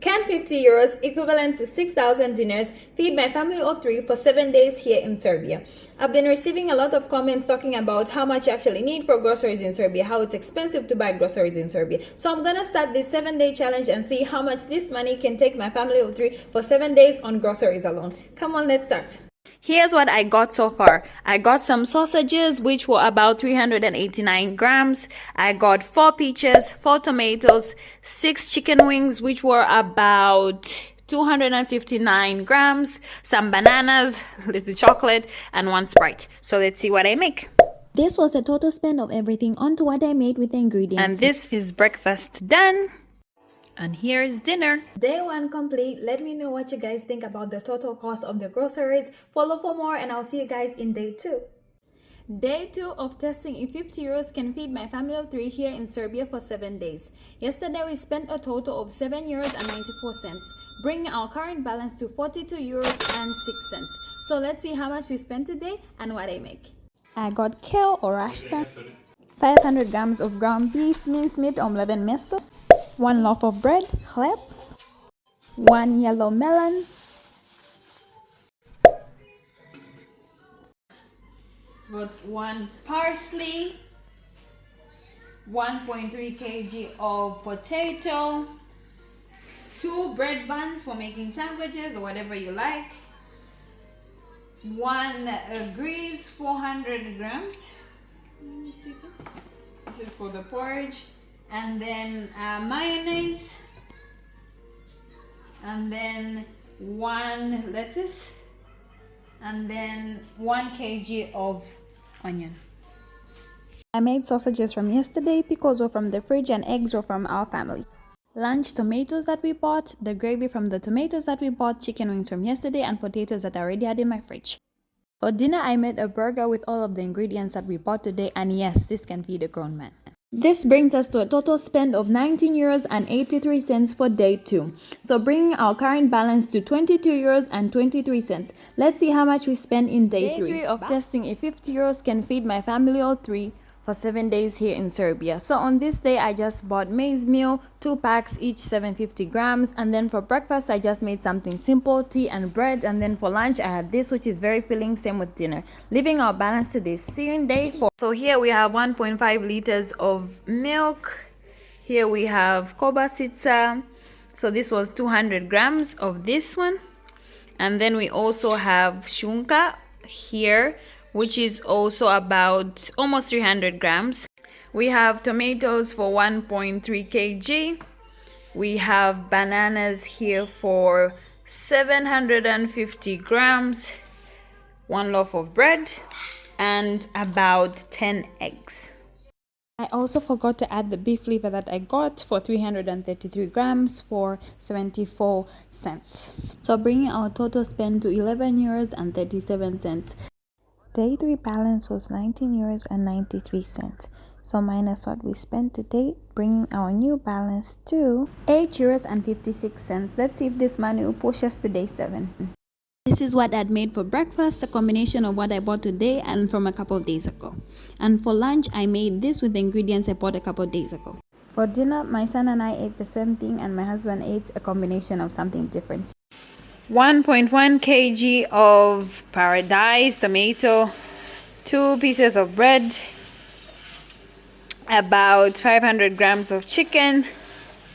Can 50 euros, equivalent to 6,000 dinars, feed my family of 3 for 7 days here in Serbia? I've been receiving a lot of comments talking about how much you actually need for groceries in Serbia, how it's expensive to buy groceries in Serbia. So I'm gonna start this 7-day challenge and see how much this money can take my family of 3 for 7 days on groceries alone. Come on, let's start. Here's what I got so far. I got some sausages, which were about 389 grams. I got 4 peaches, 4 tomatoes, 6 chicken wings, which were about 259 grams, some bananas, this is chocolate, and 1 Sprite. So let's see what I make. This was the total spend of everything onto what I made with the ingredients. And this is breakfast done. And here is dinner. Day 1 complete. Let me know what you guys think about the total cost of the groceries. Follow for more and I'll see you guys in day 2. Day 2 of testing if 50 euros can feed my family of 3 here in Serbia for 7 days. Yesterday we spent a total of 7 euros and 94 cents, bringing our current balance to 42 euros and 6 cents. So let's see how much we spent today and what I make. I got kale or rashta, 500 grams of ground beef, minced meat or 11 mesas, 1 loaf of bread, chleb, 1 yellow melon, Got 1 parsley, 1.3 kg of potato, 2 bread buns for making sandwiches or whatever you like, 1 grease, 400 grams. This is for the porridge. And then mayonnaise, and then 1 lettuce, and then 1 kg of onion. I made sausages from yesterday, pickles were from the fridge, and eggs were from our family. Lunch, tomatoes that we bought, the gravy from the tomatoes that we bought, chicken wings from yesterday, and potatoes that I already had in my fridge. For dinner, I made a burger with all of the ingredients that we bought today, and yes, this can feed a grown man. This brings us to a total spend of 19 euros and 83 cents for day 2. So bringing our current balance to 22 euros and 23 cents. Let's see how much we spend in day 3 of testing if 50 euros can feed my family of 3 for 7 days here in Serbia. So on this day, I just bought maize meal, 2 packs, each 750 grams. And then for breakfast, I just made something simple, tea and bread. And then for lunch, I had this, which is very filling, same with dinner. Leaving our balance to this. See you in day 4. So here we have 1.5 liters of milk. Here we have kobasica. So this was 200 grams of this one. And then we also have shunka here, which is also about almost 300 grams. We have tomatoes for 1.3 kg. We have bananas here for 750 grams, 1 loaf of bread, and about 10 eggs. I also forgot to add the beef liver that I got for 333 grams for 74 cents. So bringing our total spend to 11 euros and 37 cents. Day 3 balance was 19 euros and 93 cents. So minus what we spent today, bringing our new balance to 8 euros and 56 cents. Let's see if this money will push us to day 7. This is what I'd made for breakfast, a combination of what I bought today and from a couple of days ago. And for lunch, I made this with the ingredients I bought a couple of days ago. For dinner, my son and I ate the same thing and my husband ate a combination of something different. 1.1 kg of paradise tomato, 2 pieces of bread, about 500 grams of chicken,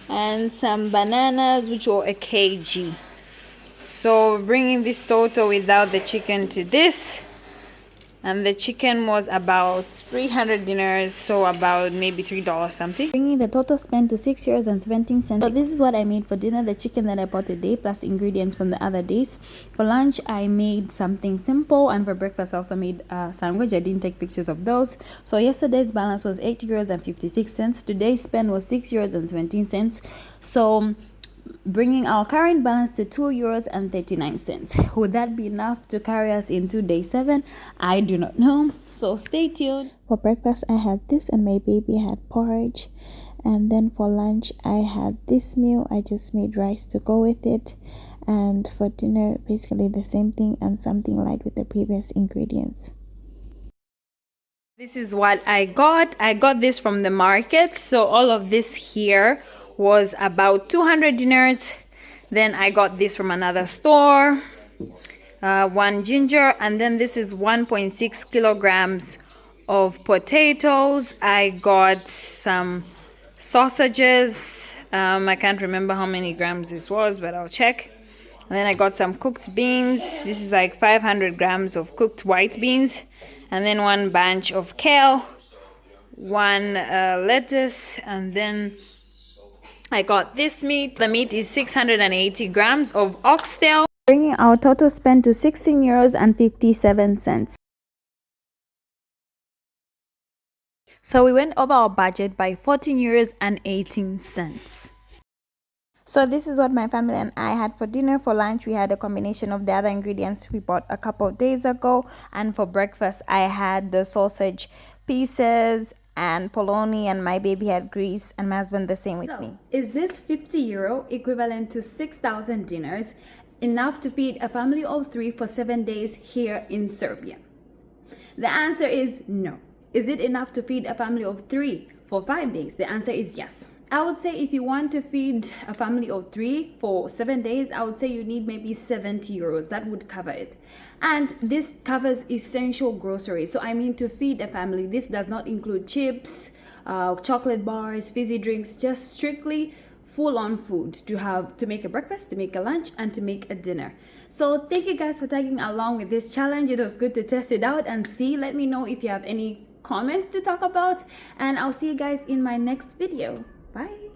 and some bananas, which were a kg. So bringing this total without the chicken to this, and the chicken was about 300 dinars, so about maybe $3 something. Bringing the total spend to 6 euros and 17 cents. So this is what I made for dinner, the chicken that I bought today plus ingredients from the other days. For lunch, I made something simple, and for breakfast I also made a sandwich. I didn't take pictures of those. So yesterday's balance was 8 euros and 56 cents. Today's spend was 6 euros and 17 cents. So bringing our current balance to 2 euros and 39 cents. Would that be enough to carry us into day 7? I do not know, so stay tuned. For breakfast, I had this and my baby had porridge. And then for lunch, I had this meal. I just made rice to go with it. And for dinner, basically the same thing and something light with the previous ingredients. This is what I got. I got this from the market. So all of this here was about 200 dinars. Then I got this from another store, one ginger, and then this is 1.6 kilograms of potatoes. I got some sausages. I can't remember how many grams this was, but I'll check. And then I got some cooked beans. This is like 500 grams of cooked white beans. And then one bunch of kale, one lettuce, and then I got this meat. The meat is 680 grams of oxtail, bringing our total spend to 16 euros and 57 cents. So we went over our budget by 14 euros and 18 cents. So this is what my family and I had for dinner. For lunch, we had a combination of the other ingredients we bought a couple of days ago. And for breakfast, I had the sausage pieces and polony, and my baby had grease, and my husband the same with me. Is this 50 euro, equivalent to 6,000 dinars, enough to feed a family of 3 for 7 days here in Serbia? The answer is no. Is it enough to feed a family of 3 for 5 days? The answer is yes. I would say if you want to feed a family of 3 for 7 days, I would say you need maybe 70 euros. That would cover it. And this covers essential groceries. So I mean, to feed a family, this does not include chips, chocolate bars, fizzy drinks, just strictly full-on food to make a breakfast, to make a lunch, and to make a dinner. So thank you guys for tagging along with this challenge. It was good to test it out and see. Let me know if you have any comments to talk about, and I'll see you guys in my next video. Bye.